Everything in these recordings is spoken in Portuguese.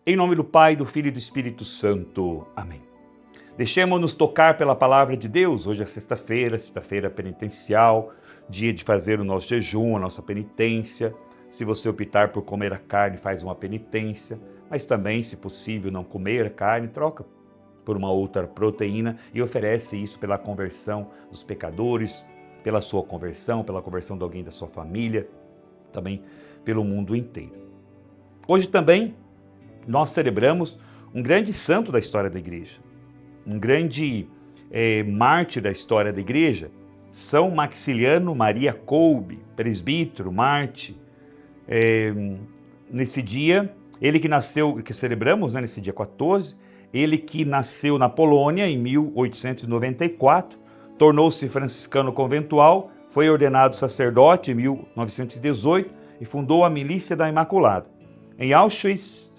Em nome do Pai, do Filho e do Espírito Santo. Amém. Deixemos-nos tocar pela palavra de Deus. Hoje é sexta-feira penitencial, dia de fazer o nosso jejum, a nossa penitência. Se você optar por comer a carne, faz uma penitência, mas também, se possível, não comer a carne, troca por uma outra proteína e oferece isso pela conversão dos pecadores, pela sua conversão, pela conversão de alguém da sua família, também pelo mundo inteiro. Hoje também nós celebramos um grande santo da história da igreja, um grande mártir da história da igreja, São Maximiliano Maria Kolbe, presbítero, mártir. Nesse dia, ele que nasceu, que celebramos, nesse dia 14, ele que nasceu na Polônia em 1894, tornou-se franciscano conventual, foi ordenado sacerdote em 1918 e fundou a Milícia da Imaculada. Em Auschwitz,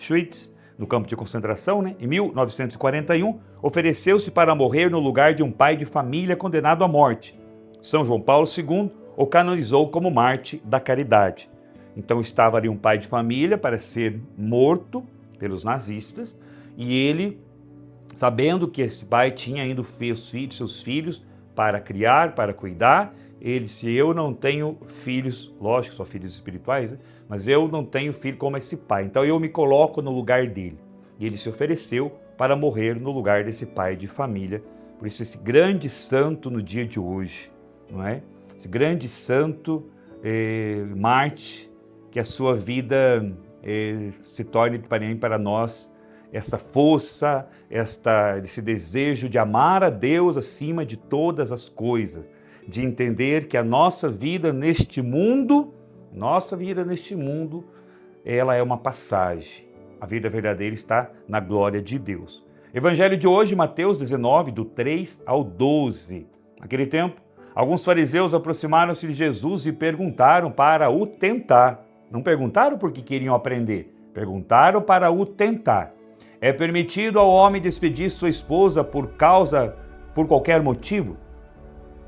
no campo de concentração, em 1941, ofereceu-se para morrer no lugar de um pai de família condenado à morte. São João Paulo II o canonizou como mártir da caridade. Então estava ali um pai de família para ser morto pelos nazistas, e ele, sabendo que esse pai tinha ainda seus filhos para criar, para cuidar, ele disse: eu não tenho filhos, lógico, só filhos espirituais, mas eu não tenho filho como esse pai, então eu me coloco no lugar dele. E ele se ofereceu para morrer no lugar desse pai de família. Por isso esse grande santo no dia de hoje, não é? Esse grande santo mártir, que a sua vida se torne também para nós essa força, esse desejo de amar a Deus acima de todas as coisas, de entender que a nossa vida neste mundo, ela é uma passagem. A vida verdadeira está na glória de Deus. Evangelho de hoje, Mateus 19, do 3 ao 12. Naquele tempo, alguns fariseus aproximaram-se de Jesus e perguntaram para o tentar. Não perguntaram porque queriam aprender, perguntaram para o tentar. É permitido ao homem despedir sua esposa por qualquer motivo?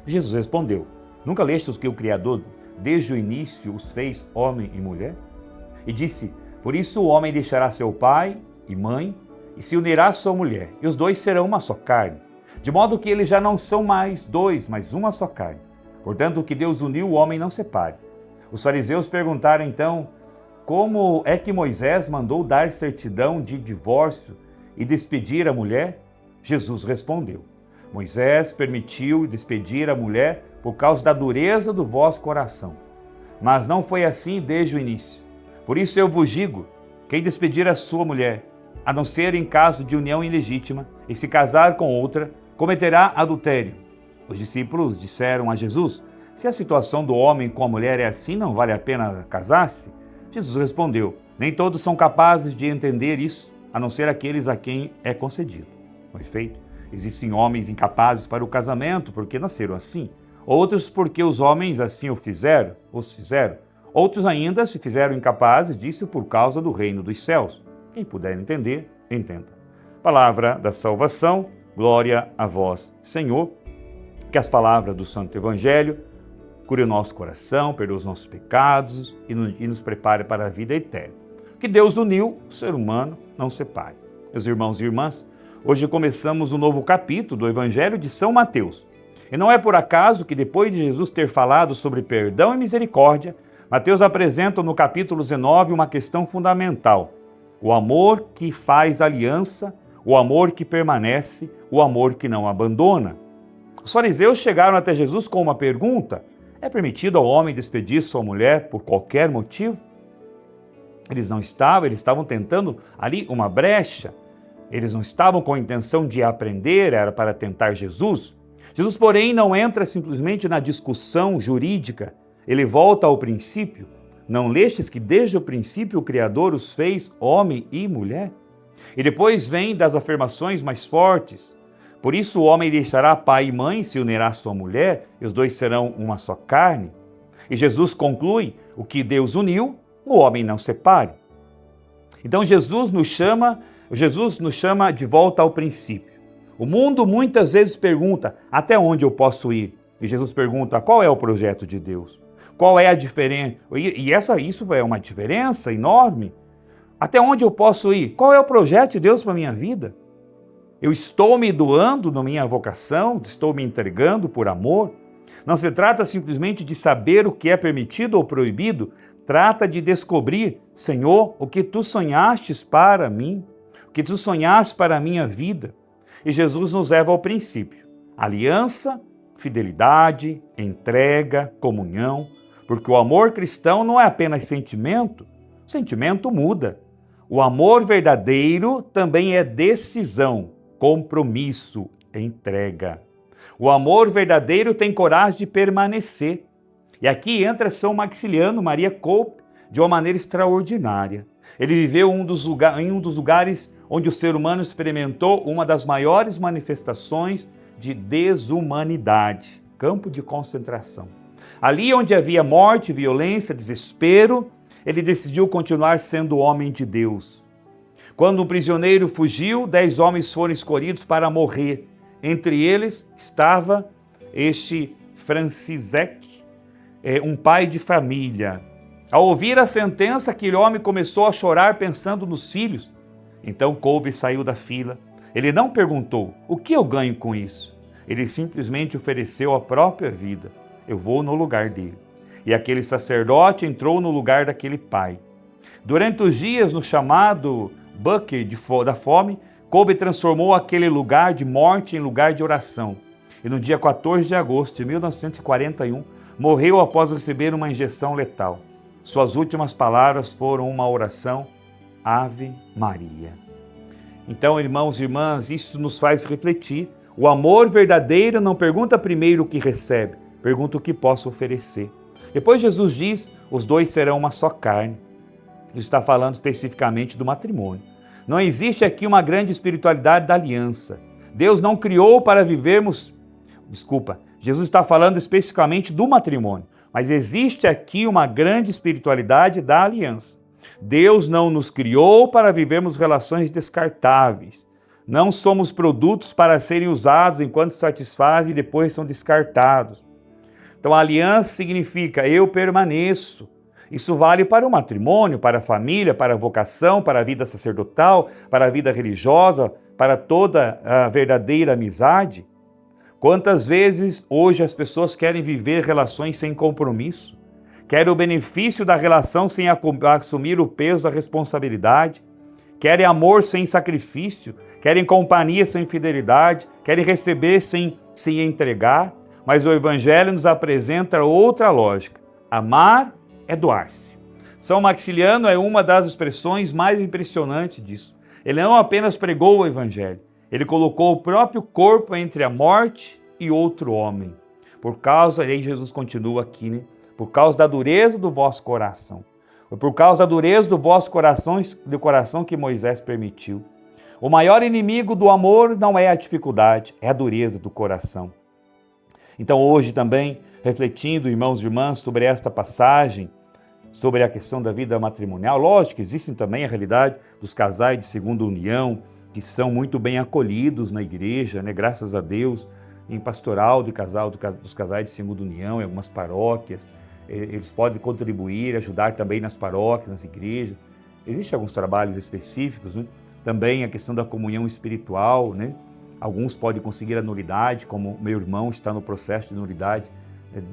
Jesus respondeu: nunca lestes que o Criador, desde o início, os fez homem e mulher? E disse: por isso o homem deixará seu pai e mãe, e se unirá à sua mulher, e os dois serão uma só carne. De modo que eles já não são mais dois, mas uma só carne. Portanto, o que Deus uniu, o homem não separe. Os fariseus perguntaram então: como é que Moisés mandou dar certidão de divórcio e despedir a mulher? Jesus respondeu: Moisés permitiu despedir a mulher por causa da dureza do vosso coração. Mas não foi assim desde o início. Por isso eu vos digo: quem despedir a sua mulher, a não ser em caso de união ilegítima, e se casar com outra, cometerá adultério. Os discípulos disseram a Jesus: se a situação do homem com a mulher é assim, não vale a pena casar-se? Jesus respondeu: nem todos são capazes de entender isso, a não ser aqueles a quem é concedido. Com efeito, existem homens incapazes para o casamento porque nasceram assim, outros porque os homens assim os fizeram, outros ainda se fizeram incapazes disso por causa do reino dos céus. Quem puder entender, entenda. Palavra da salvação, glória a vós, Senhor. Que as palavras do Santo Evangelho cure o nosso coração, perdoe os nossos pecados e nos prepare para a vida eterna. Que Deus uniu, o ser humano não separe. Meus irmãos e irmãs, hoje começamos um novo capítulo do Evangelho de São Mateus. E não é por acaso que depois de Jesus ter falado sobre perdão e misericórdia, Mateus apresenta no capítulo 19 uma questão fundamental: o amor que faz aliança, o amor que permanece, o amor que não abandona. Os fariseus chegaram até Jesus com uma pergunta: é permitido ao homem despedir sua mulher por qualquer motivo? Eles estavam tentando ali uma brecha. Eles não estavam com a intenção de aprender, era para tentar Jesus. Jesus, porém, não entra simplesmente na discussão jurídica. Ele volta ao princípio. Não lestes que desde o princípio o Criador os fez homem e mulher? E depois vem das afirmações mais fortes. Por isso o homem deixará pai e mãe, se unirá à sua mulher, e os dois serão uma só carne. E Jesus conclui: o que Deus uniu, o homem não separe. Então Jesus nos chama de volta ao princípio. O mundo muitas vezes pergunta: até onde eu posso ir? E Jesus pergunta: qual é o projeto de Deus? Qual é a diferença? Isso é uma diferença enorme. Até onde eu posso ir? Qual é o projeto de Deus para a minha vida? Eu estou me doando na minha vocação? Estou me entregando por amor? Não se trata simplesmente de saber o que é permitido ou proibido, trata de descobrir, Senhor, o que tu sonhastes para mim, o que tu sonhaste para a minha vida. E Jesus nos leva ao princípio: aliança, fidelidade, entrega, comunhão, porque o amor cristão não é apenas sentimento, o sentimento muda. O amor verdadeiro também é decisão, compromisso, entrega. O amor verdadeiro tem coragem de permanecer. E aqui entra São Maximiliano Maria Kolbe de uma maneira extraordinária. Ele viveu em um dos lugares onde o ser humano experimentou uma das maiores manifestações de desumanidade, campo de concentração. Ali onde havia morte, violência, desespero, ele decidiu continuar sendo homem de Deus. Quando um prisioneiro fugiu, 10 homens foram escolhidos para morrer. Entre eles estava este Franciszek, um pai de família. Ao ouvir a sentença, aquele homem começou a chorar pensando nos filhos. Então Kolbe saiu da fila. Ele não perguntou: o que eu ganho com isso? Ele simplesmente ofereceu a própria vida. Eu vou no lugar dele. E aquele sacerdote entrou no lugar daquele pai. Durante os dias, no chamado bucket da fome, Kolbe transformou aquele lugar de morte em lugar de oração. E no dia 14 de agosto de 1941, morreu após receber uma injeção letal. Suas últimas palavras foram uma oração: Ave Maria. Então, irmãos e irmãs, isso nos faz refletir. O amor verdadeiro não pergunta primeiro o que recebe, pergunta o que posso oferecer. Depois Jesus diz: os dois serão uma só carne. Isso está falando especificamente do matrimônio. Não existe aqui uma grande espiritualidade da aliança. Deus não criou para vivermos... Jesus está falando especificamente do matrimônio, mas existe aqui uma grande espiritualidade da aliança. Deus não nos criou para vivermos relações descartáveis. Não somos produtos para serem usados enquanto satisfazem e depois são descartados. Então a aliança significa eu permaneço. Isso vale para o matrimônio, para a família, para a vocação, para a vida sacerdotal, para a vida religiosa, para toda a verdadeira amizade. Quantas vezes hoje as pessoas querem viver relações sem compromisso? Querem o benefício da relação sem assumir o peso da responsabilidade? Querem amor sem sacrifício? Querem companhia sem fidelidade? Querem receber sem se entregar? Mas o Evangelho nos apresenta outra lógica. Amar é doar-se. São Maximiliano é uma das expressões mais impressionantes disso. Ele não apenas pregou o Evangelho, ele colocou o próprio corpo entre a morte e outro homem. Por causa, aí Jesus continua aqui, né? Por causa da dureza do vosso coração. Foi por causa da dureza do vosso coração que Moisés permitiu. O maior inimigo do amor não é a dificuldade, é a dureza do coração. Então hoje também, refletindo, irmãos e irmãs, sobre esta passagem, sobre a questão da vida matrimonial, lógico que existem também a realidade dos casais de segunda união, que são muito bem acolhidos na igreja, né? Graças a Deus, em pastoral dos casais de segunda união, em algumas paróquias, eles podem contribuir, ajudar também nas paróquias, nas igrejas. Existem alguns trabalhos específicos, né? Também a questão da comunhão espiritual, né? Alguns podem conseguir a nulidade, como meu irmão está no processo de nulidade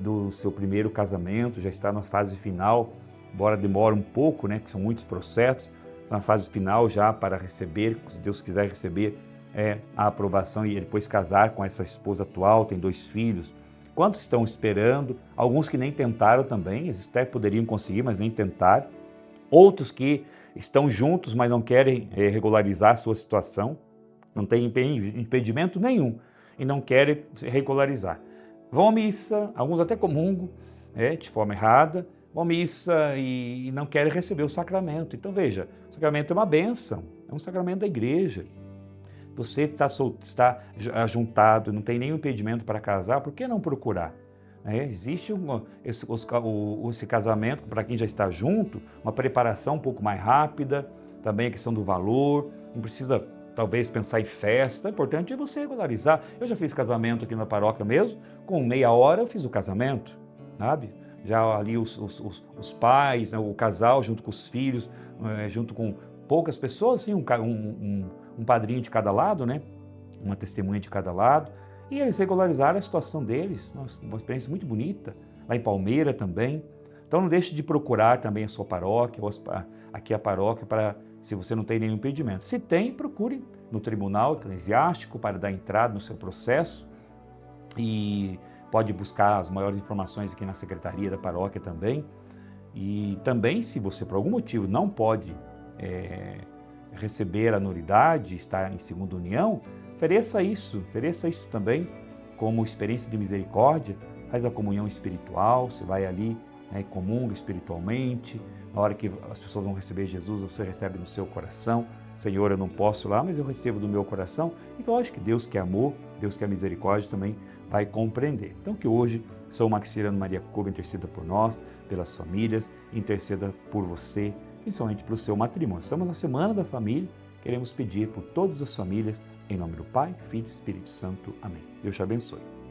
do seu primeiro casamento, já está na fase final, embora demore um pouco, né? Que são muitos processos, na fase final já para receber, se Deus quiser receber a aprovação e depois casar com essa esposa atual, tem 2 filhos. Quantos estão esperando? Alguns que nem tentaram também, eles até poderiam conseguir, mas nem tentaram. Outros que estão juntos, mas não querem regularizar a sua situação, não tem impedimento nenhum e não querem regularizar. Vão à missa, alguns até comungam de forma errada, vão à missa e não querem receber o sacramento. Então veja, o sacramento é uma bênção, é um sacramento da igreja. Você está ajuntado, não tem nenhum impedimento para casar, por que não procurar? Existe esse casamento, para quem já está junto, uma preparação um pouco mais rápida, também a questão do valor, não precisa talvez pensar em festa, o importante é você regularizar. Eu já fiz casamento aqui na paróquia mesmo, com meia hora eu fiz o casamento, sabe? Já ali os pais, o casal junto com os filhos, junto com poucas pessoas, assim, um padrinho de cada lado, né? Uma testemunha de cada lado, e eles regularizaram a situação deles. Nossa, uma experiência muito bonita, lá em Palmeira também. Então não deixe de procurar também a sua paróquia, aqui a paróquia, para, se você não tem nenhum impedimento. Se tem, procure no tribunal eclesiástico para dar entrada no seu processo, e pode buscar as maiores informações aqui na secretaria da paróquia também. E também, se você por algum motivo não pode receber a nulidade, estar em segunda união, ofereça isso também como experiência de misericórdia. Faz a comunhão espiritual, você vai ali, né, comunga espiritualmente. Na hora que as pessoas vão receber Jesus, você recebe no seu coração. Senhor, eu não posso lá, mas eu recebo do meu coração. E eu acho que Deus, que é amor, Deus, que é misericórdia, também vai compreender. Então, que hoje São Maximiliano Maria Kolbe interceda por nós, pelas famílias, interceda por você, principalmente pelo seu matrimônio. Estamos na Semana da Família, queremos pedir por todas as famílias, em nome do Pai, Filho e Espírito Santo. Amém. Deus te abençoe.